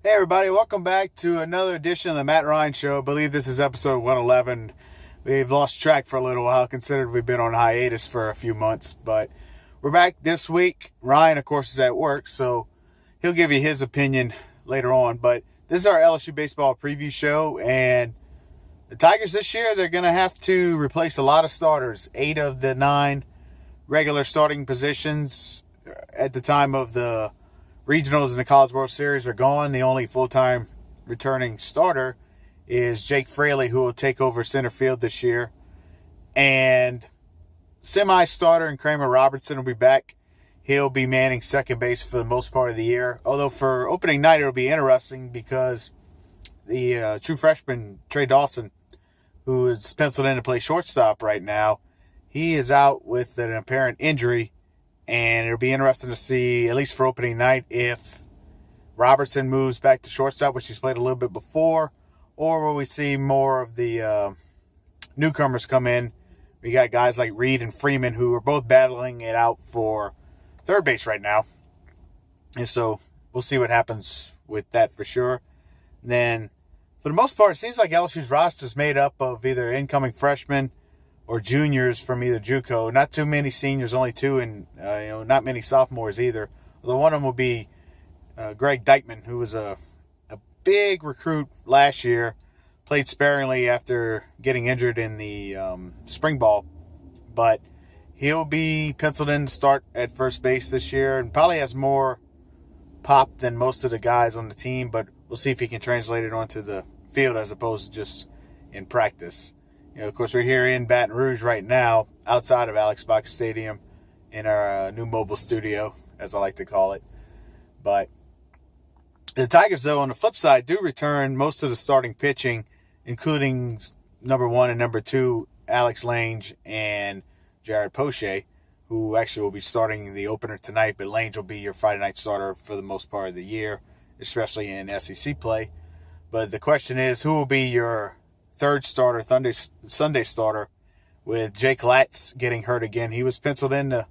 Hey everybody, welcome back to another edition of the Matt Ryan Show. I believe this is episode 111. We've lost track for a little while, considered we've been on hiatus for a few months, but we're back this week. Ryan, of course, is at work, so he'll give you his opinion later on, but this is our LSU baseball preview show, and the Tigers this year, they're going to have to replace a lot of starters. 8 of the 9 regular starting positions at the time of the regionals in the College World Series are gone. The only full-time returning starter is Jake Fraley, who will take over center field this year. And semi-starter and Kramer Robertson will be back. He'll be manning second base for the most part of the year. Although for opening night, it'll be interesting because the true freshman, Trey Dawson, who is penciled in to play shortstop right now, he is out with an apparent injury. And it'll be interesting to see, at least for opening night, if Robertson moves back to shortstop, which he's played a little bit before, or will we see more of the newcomers come in. We got guys like Reed and Freeman who are both battling it out for third base right now. And so we'll see what happens with that for sure. And then, for the most part, it seems like LSU's roster is made up of either incoming freshmen or juniors from either JUCO. Not too many seniors, only 2, and not many sophomores either. Although one of them will be Greg Dykman, who was a big recruit last year, played sparingly after getting injured in the spring ball, but he'll be penciled in to start at first base this year and probably has more pop than most of the guys on the team, but we'll see if he can translate it onto the field as opposed to just in practice. Of course, we're here in Baton Rouge right now, outside of Alex Box Stadium, in our new mobile studio, as I like to call it. But the Tigers, though, on the flip side, do return most of the starting pitching, including number 1 and number 2, Alex Lange and Jared Poche, who actually will be starting the opener tonight, but Lange will be your Friday night starter for the most part of the year, especially in SEC play. But the question is, who will be your third starter, Sunday starter, with Jake Latz getting hurt again? He was penciled in to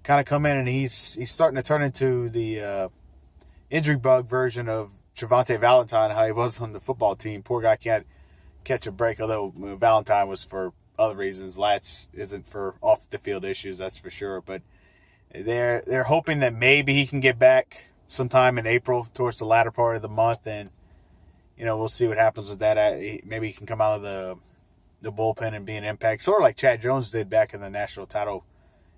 kind of come in, and he's starting to turn into the injury bug version of Javante Valentine, how he was on the football team. Poor guy can't catch a break, although Valentine was for other reasons. Latz isn't for off-the-field issues, that's for sure. But they're hoping that maybe he can get back sometime in April, towards the latter part of the month, and we'll see what happens with that. Maybe he can come out of the bullpen and be an impact, sort of like Chad Jones did back in the national title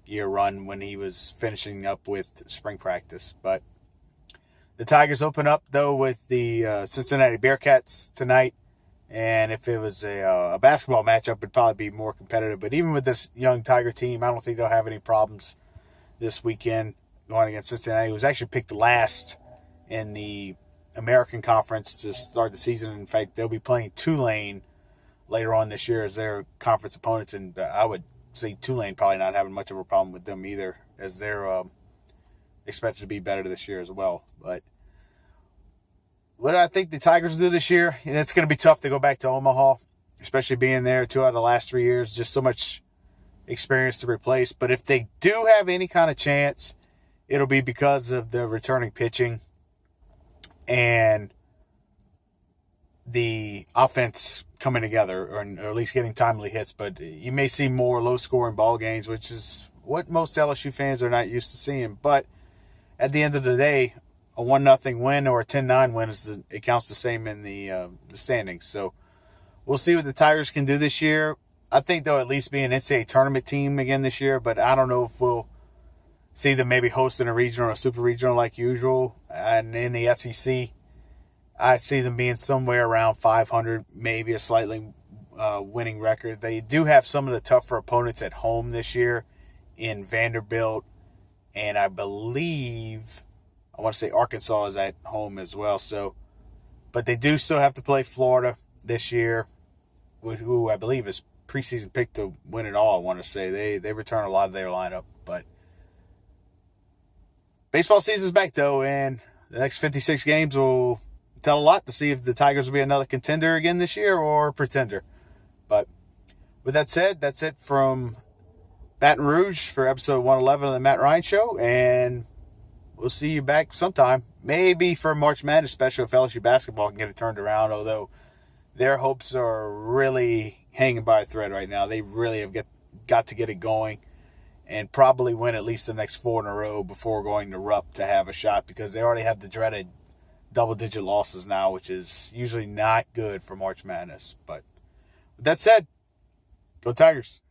year run when he was finishing up with spring practice. But the Tigers open up, though, with the Cincinnati Bearcats tonight. And if it was a basketball matchup, it'd probably be more competitive. But even with this young Tiger team, I don't think they'll have any problems this weekend going against Cincinnati, who was actually picked last in the American Conference to start the season. In fact, they'll be playing Tulane later on this year as their conference opponents, and I would say Tulane probably not having much of a problem with them either, as they're expected to be better this year as well. But what do I think the Tigers will do this year? And it's going to be tough to go back to Omaha, especially being there 2 out of the last 3 years. Just so much experience to replace. But if they do have any kind of chance, it'll be because of the returning pitching and the offense coming together, or at least getting timely hits. But you may see more low-scoring ball games, which is what most LSU fans are not used to seeing. But at the end of the day, a 1-0 win or a 10-9 win, it counts the same in the standings. So we'll see what the Tigers can do this year. I think they'll at least be an NCAA tournament team again this year, but I don't know if we'll see them maybe hosting a regional or a super regional like usual. And in the SEC, I see them being somewhere around 500, maybe a slightly winning record. They do have some of the tougher opponents at home this year in Vanderbilt, and I believe, I want to say Arkansas is at home as well. So, but they do still have to play Florida this year, who I believe is preseason pick to win it all. I want to say they return a lot of their lineup, but baseball season's back, though, and the next 56 games will tell a lot to see if the Tigers will be another contender again this year or pretender. But with that said, that's it from Baton Rouge for episode 111 of the Matt Ryan Show, and we'll see you back sometime. maybe for March Madness special if LSU basketball can get it turned around, although their hopes are really hanging by a thread right now. They really have got to get it going and probably win at least the next 4 in a row before going to Rupp to have a shot, because they already have the dreaded double-digit losses now, which is usually not good for March Madness. But with that said, go Tigers.